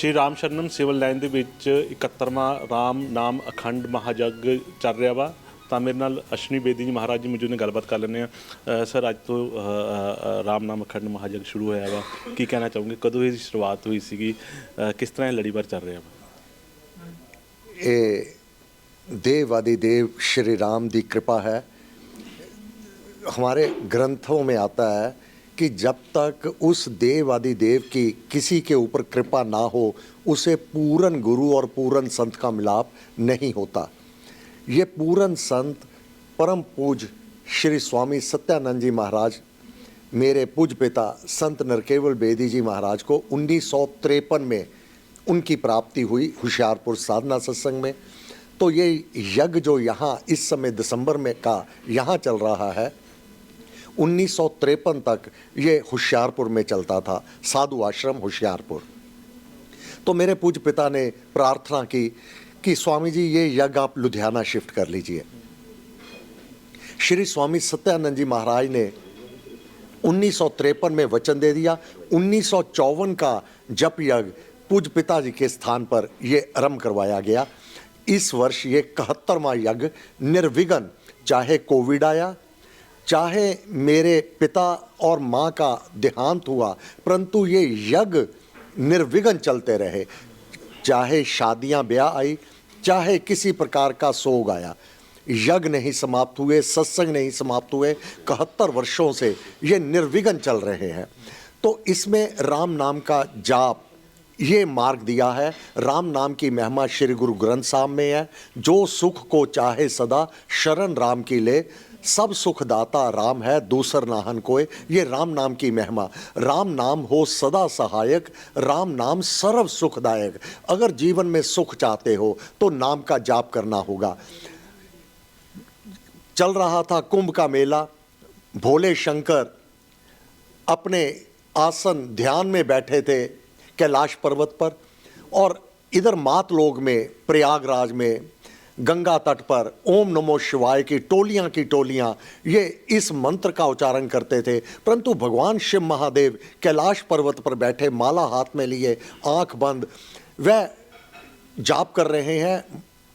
Shri Ram ਸ਼ਰਨਮ civil line ਦੇ ਵਿੱਚ 71ਵਾਂ ਰਾਮ ਨਾਮ ਅਖੰਡ ਮਹਾਯੱਗ ਚੱਲ ਰਿਹਾ ਵਾ। ਤਾਂ ਮੇਰੇ ਨਾਲ ਅਸ਼ਵਨੀ ਬੇਦੀ ਜੀ ਮਹਾਰਾਜ ਜੀ ਮੌਜੂਦ ਨੇ, ਗੱਲਬਾਤ ਕਰ ਲੈਂਦੇ ਆ। ਸਰ, ਅੱਜ ਤੋਂ ਰਾਮ ਨਾਮ ਅਖੰਡ ਮਹਾਯੱਗ ਸ਼ੁਰੂ ਹੋਇਆ ਵਾ, ਕੀ ਕਹਿਣਾ ਚਾਹੋਗੇ? ਕਦੋਂ ਇਹਦੀ ਸ਼ੁਰੂਆਤ ਹੋਈ ਸੀਗੀ, ਕਿਸ ਤਰ੍ਹਾਂ ਇਹ ਲੜੀਵਾਰ ਚੱਲ ਰਿਹਾ ਵਾ? ये देव आदि देव श्री राम की कृपा है। हमारे ग्रंथों में आता है कि जब तक उस देव आदि देव की किसी के ऊपर कृपा ना हो उसे पूर्ण गुरु और पूर्ण संत का मिलाप नहीं होता। ये पूर्ण संत परम पूज श्री स्वामी सत्यानंद जी महाराज, मेरे पूज पिता संत नरकेवल बेदी जी महाराज को 1953 में उनकी प्राप्ति हुई होशियारपुर साधना सत्संग में। तो ये यज्ञ जो यहाँ इस समय दिसंबर में का यहाँ चल रहा है, 1953 तक ये होशियारपुर में चलता था, साधु आश्रम होशियारपुर। तो मेरे पूज्य पिता ने प्रार्थना की कि स्वामी जी ये यज्ञ आप लुधियाना शिफ्ट कर लीजिए। श्री स्वामी सत्यानंद जी महाराज ने 1953 में वचन दे दिया। 1954 का जप यज्ञ पूज्य पिताजी के स्थान पर ये आरंभ करवाया गया। इस वर्ष ये 71वां यज्ञ निर्विघ्न, चाहे कोविड आया, चाहे मेरे पिता और माँ का देहांत हुआ, परंतु ये यज्ञ निर्विघ्न चलते रहे। चाहे शादियाँ ब्याह आई, चाहे किसी प्रकार का सोग आया, यज्ञ नहीं समाप्त हुए, सत्संग नहीं समाप्त हुए। 71 वर्षों से ये निर्विघ्न चल रहे हैं। तो इसमें राम नाम का जाप ये मार्ग दिया है। राम नाम की महिमा श्री गुरु ग्रंथ साहब में है। जो सुख को चाहे सदा शरण राम की ले, सब सुख दाता राम है दूसर नाहन कोय। ये राम नाम की महिमा। राम नाम हो सदा सहायक, राम नाम सर्व सुखदायक। अगर जीवन में सुख चाहते हो तो नाम का जाप करना होगा। चल रहा था कुंभ का मेला, भोले शंकर अपने आसन ध्यान में बैठे थे कैलाश पर्वत पर, और इधर मातलोक में प्रयागराज में गंगा तट पर ओम नमो शिवाय की टोलियां ये इस मंत्र का उच्चारण करते थे। परंतु भगवान शिव महादेव कैलाश पर्वत पर बैठे, माला हाथ में लिए, आंख बंद, वह जाप कर रहे हैं।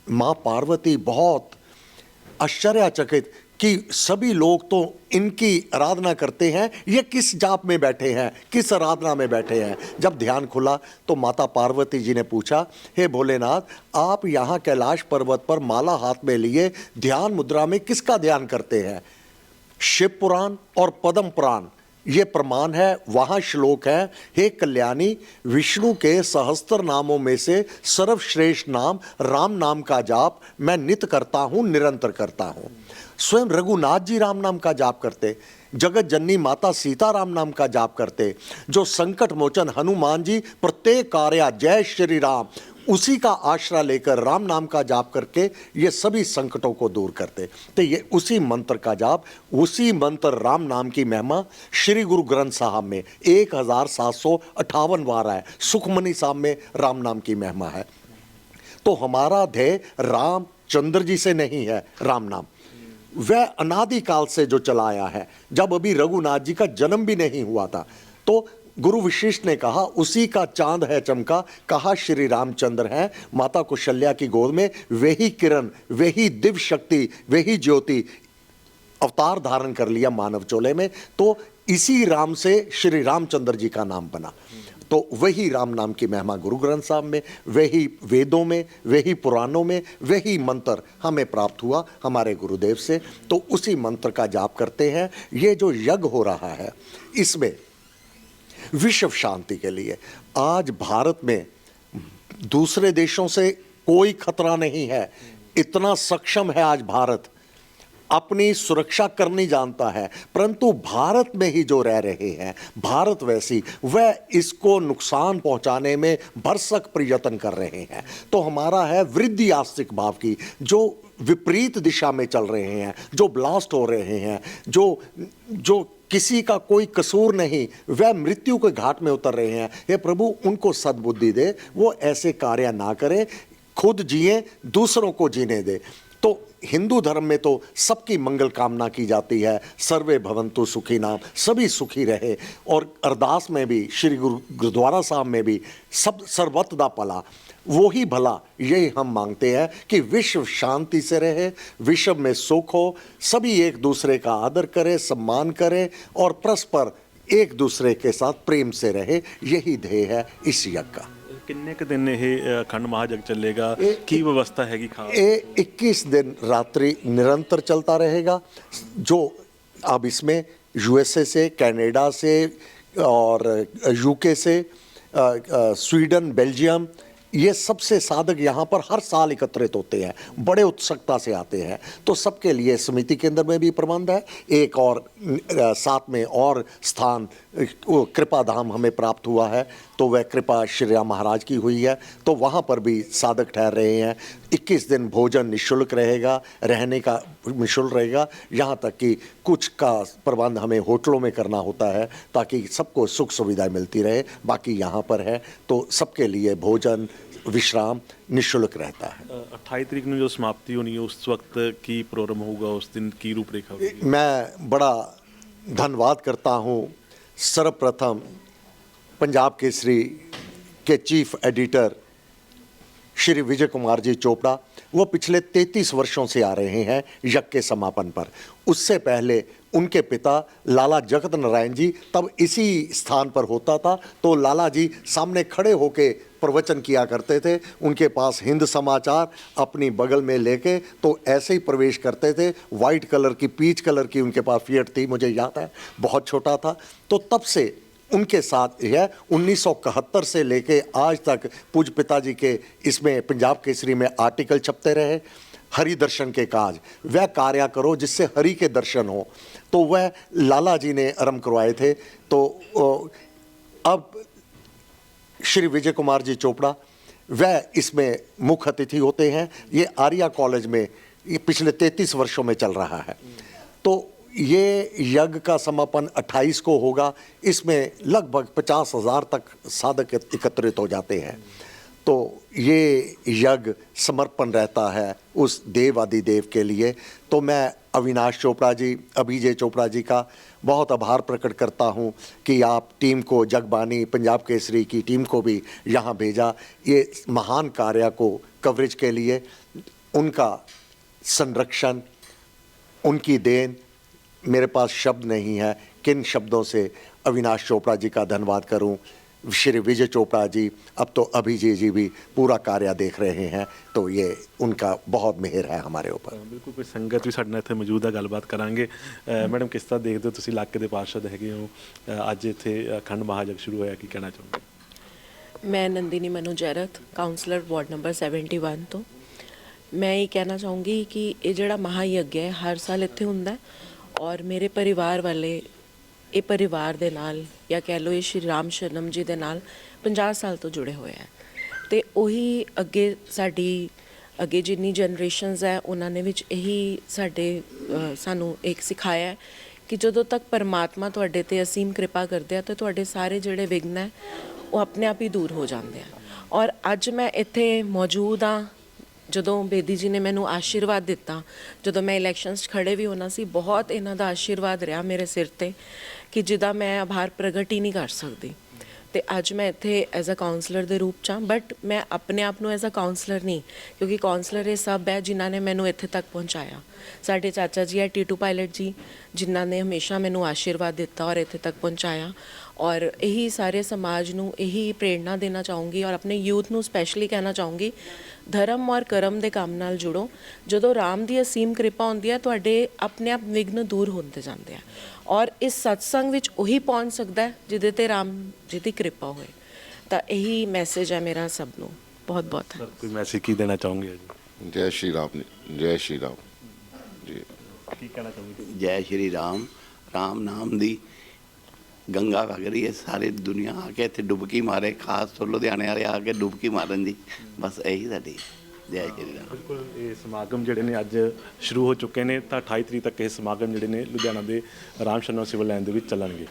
माँ पार्वती बहुत आश्चर्यचकित कि सभी लोग तो इनकी आराधना करते हैं, ये किस जाप में बैठे हैं, किस आराधना में बैठे हैं। जब ध्यान खुला तो माता पार्वती जी ने पूछा, हे भोलेनाथ, आप यहाँ कैलाश पर्वत पर माला हाथ में लिए ध्यान मुद्रा में किसका ध्यान करते हैं? शिव पुराण और पद्म पुराण ये प्रमाण है। वहाँ श्लोक है, हे कल्याणी, विष्णु के सहस्त्र नामों में से सर्वश्रेष्ठ नाम राम नाम का जाप मैं नित्य करता हूँ, निरंतर करता हूँ। स्वयं रघुनाथ जी राम नाम का जाप करते, जगत जननी माता सीता राम नाम का जाप करते, जो संकट मोचन हनुमान जी प्रत्येक कार्य जय श्री राम उसी का आश्रय लेकर राम नाम का जाप करके ये सभी संकटों को दूर करते। तो ये उसी मंत्र का जाप, उसी मंत्र राम नाम की महिमा श्री गुरु ग्रंथ साहब में 1758 बार है। सुखमनी साहब में राम नाम की महिमा है। तो हमारा ध्येय रामचंद्र जी से नहीं है। राम नाम वह अनादिकाल से जो चलाया है, जब अभी रघुनाथ जी का जन्म भी नहीं हुआ था, तो गुरु वशिष्ठ ने कहा उसी का चांद है चमका, कहा श्री रामचंद्र हैं। माता कौशल्या की गोद में वही किरण, वही दिव्य शक्ति, वही ज्योति अवतार धारण कर लिया मानव चोले में। तो इसी राम से श्री रामचंद्र जी का नाम बना। तो वही राम नाम की महिमा गुरु ग्रंथ साहब में, वही वेदों में, वही पुराणों में, वही मंत्र हमें प्राप्त हुआ हमारे गुरुदेव से। तो उसी मंत्र का जाप करते हैं। ये जो यज्ञ हो रहा है, इसमें विश्व शांति के लिए आज भारत में दूसरे देशों से कोई खतरा नहीं है। इतना सक्षम है आज भारत, अपनी सुरक्षा करनी जानता है। परंतु भारत में ही जो रह रहे हैं भारतवासी, वह इसको नुकसान पहुंचाने में भरसक प्रयत्न कर रहे हैं। तो हमारा है वृद्धि आस्तिक भाव की, जो विपरीत दिशा में चल रहे हैं, जो ब्लास्ट हो रहे हैं, जो किसी का कोई कसूर नहीं, वह मृत्यु के घाट में उतर रहे हैं। हे प्रभु, उनको सद्बुद्धि दे, वो ऐसे कार्य ना करें, खुद जिए, दूसरों को जीने दे। तो हिंदू धर्म में तो सबकी मंगल कामना की जाती है, सर्वे भवंतु सुखी नाम, सभी सुखी रहे। और अरदास में भी, श्री गुरुद्वारा साहब में भी सब सर्वत दा भला, वो ही भला यही हम मांगते हैं कि विश्व शांति से रहे, विश्व में सुख हो, सभी एक दूसरे का आदर करें, सम्मान करें और परस्पर एक दूसरे के साथ प्रेम से रहे। यही ध्येय है इस यज्ञ का। किन्ने क दिन ये अखंड महायज्ञ चलेगा, की व्यवस्था हैगी खास? ये 21 दिन रात्रि निरंतर चलता रहेगा। जो अब इसमें यूएसए से, कनाडा से और यूके से, स्वीडन, बेल्जियम, ये सबसे साधक यहाँ पर हर साल एकत्रित होते हैं, बड़े उत्सुकता से आते हैं। तो सबके लिए समिति केंद्र में भी प्रबंध है। एक और साथ में और स्थान कृपा धाम हमें प्राप्त हुआ है, तो वह कृपा श्री राम महाराज की हुई है, तो वहाँ पर भी साधक ठहर रहे हैं। 21 दिन भोजन निःशुल्क रहेगा, रहने का निःशुल्क रहेगा, यहाँ तक कि कुछ का प्रबंध हमें होटलों में करना होता है ताकि सबको सुख सुविधाएं मिलती रहे। बाकी यहाँ पर है तो सबके लिए भोजन विश्राम निःशुल्क रहता है। 28 तारीख में जो समाप्ति होनी है उस वक्त की प्रोग्राम होगा, उस दिन की रूपरेखा होगी? मैं बड़ा धन्यवाद करता हूँ सर्वप्रथम पंजाब केसरी के चीफ एडिटर श्री विजय कुमार जी चोपड़ा। वो पिछले 33 वर्षों से आ रहे हैं यज्ञ के समापन पर। उससे पहले उनके पिता लाला जगत नारायण जी तब इसी स्थान पर होता था, तो लाला जी सामने खड़े होके प्रवचन किया करते थे। उनके पास हिंद समाचार अपनी बगल में लेके तो ऐसे ही प्रवेश करते थे। वाइट कलर की, पीच कलर की उनके पास फिएट थी, मुझे याद है, बहुत छोटा था। तो तब से उनके साथ यह 1971 से लेके आज तक पूज्य पिताजी के इसमें पंजाब केसरी में आर्टिकल छपते रहे। हरि दर्शन के काज, वह कार्य करो जिससे हरि के दर्शन हो, तो वह लाला जी ने आरंभ करवाए थे। तो अब श्री विजय कुमार जी चोपड़ा वह इसमें मुख्य अतिथि होते हैं। ये आर्या कॉलेज में ये पिछले 33 वर्षों में चल रहा है। तो ये यज्ञ का समापन 28 को होगा। इसमें लगभग 50,000 तक साधक एकत्रित हो जाते हैं। तो ये यज्ञ समर्पण रहता है उस देव आदिदेव के लिए। तो मैं अविनाश चोपड़ा जी, अभिजय चोपड़ा जी का बहुत आभार प्रकट करता हूँ कि आप टीम को, जगबानी पंजाब केसरी की टीम को भी यहाँ भेजा ये महान कार्य को कवरेज के लिए। उनका संरक्षण, उनकी देन, मेरे पास शब्द नहीं है किन शब्दों से अविनाश चोपड़ा जी का धन्यवाद करूं। श्री विजय चोपड़ा जी, अब तो अभिजय जी भी पूरा कार्य देख रहे हैं, तो ये उनका बहुत मेहर है हमारे ऊपर। बिल्कुल, कोई संगत भी साडे नाल इत्थे मौजूद है, गलबात करांगे। मैडम, किस तरह देखते हो, तुसीं इलाके दे पार्षद हैगे हो, अज इत्थे अखंड महायज्ञ शुरू होया, की कहना चाहोगे? मैं Nandini Manu Jairath, counsellor ward number 71 तो मैं ये कहना चाहूँगी कि ये जिहड़ा महायज्ञ है हर साल इत्थे हुंदा है और मेरे परिवार वाले ये परिवार दे नाल या कह लो ये श्री राम शरणम जी दे नाल 50 साल तो जुड़े हुए हैं। तो उही अगे साडी अगे जिन्नी जनरेशनस है उन्होंने विच यही साडे सानू एक सिखाया है कि जदों तक परमात्मा तुहाडे ते असीम कृपा करदे आ तो तुहाडे सारे जिहड़े विघ्न है वो अपने आप ही दूर हो जाते हैं। और अज मैं इत्थे मौजूद हाँ ਜਦੋਂ ਬੇਦੀ ਜੀ ਨੇ ਮੈਨੂੰ ਆਸ਼ੀਰਵਾਦ ਦਿੱਤਾ, ਜਦੋਂ ਮੈਂ ਇਲੈਕਸ਼ਨਸ 'ਚ ਖੜੇ ਵੀ ਹੋਣਾ ਸੀ, ਬਹੁਤ ਇਹਨਾਂ ਦਾ ਆਸ਼ੀਰਵਾਦ ਰਿਹਾ ਮੇਰੇ ਸਿਰ ਤੇ ਕਿ ਜਿਹਦਾ ਮੈਂ ਆਭਾਰ ਪ੍ਰਗਟ ਹੀ ਨਹੀਂ ਕਰ ਸਕਦੀ। ਤੇ ਅੱਜ ਮੈਂ ਇੱਥੇ ਐਜ਼ ਅ ਕਾਉਂਸਲਰ ਦੇ ਰੂਪ 'ਚ ਹਾਂ, ਬਟ ਮੈਂ ਆਪਣੇ ਆਪ ਨੂੰ ਐਜ਼ ਅ ਕਾਉਂਸਲਰ ਨਹੀਂ, ਕਿਉਂਕਿ ਕਾਉਂਸਲਰ ਇਹ ਸਭ ਹੈ ਜਿਨ੍ਹਾਂ ਨੇ ਮੈਨੂੰ ਇੱਥੇ ਤੱਕ ਪਹੁੰਚਾਇਆ। ਸਾਡੇ ਚਾਚਾ ਜੀ ਹੈ ਟੀਟੂ ਪਾਇਲਟ ਜੀ, ਜਿਨ੍ਹਾਂ ਨੇ ਹਮੇਸ਼ਾ ਮੈਨੂੰ ਆਸ਼ੀਰਵਾਦ ਦਿੱਤਾ ਔਰ ਇੱਥੇ ਤੱਕ ਪਹੁੰਚਾਇਆ। और यही सारे समाज नू यही प्रेरणा देना चाहूँगी और अपने यूथ नू स्पैशली कहना चाहूँगी, धर्म और कर्म दे काम नाल जुड़ो। जदों राम दी असीम कृपा होंदी है तुहाडे अपने आप विघ्न दूर होंदे जांदे आ और इस सत्संग विच उही पहुँच सकदा है जिहदे ते राम जी दी कृपा होए। तां यही मैसेज है मेरा सब नू। बहुत बहुत सर, कोई मैसेज की देना चाहोगे? जय श्री राम, जय श्री राम जी। की कहना चाहोगे? जय श्री राम। राम नाम दी गंगा वग रही है, सारी दुनिया आके इत्थे डुबकी मारे, खास तो लुधियाने वाले आके डुबकी मारन दी, बस यही साडी जय श्री राम। बिल्कुल, ये समागम जिहड़े ने अज शुरू हो चुके हैं, तो 28 तरीक तक ये समागम जिहड़े ने लुधियाना के राम शरणम सिविल लाइन दे विच चलणगे।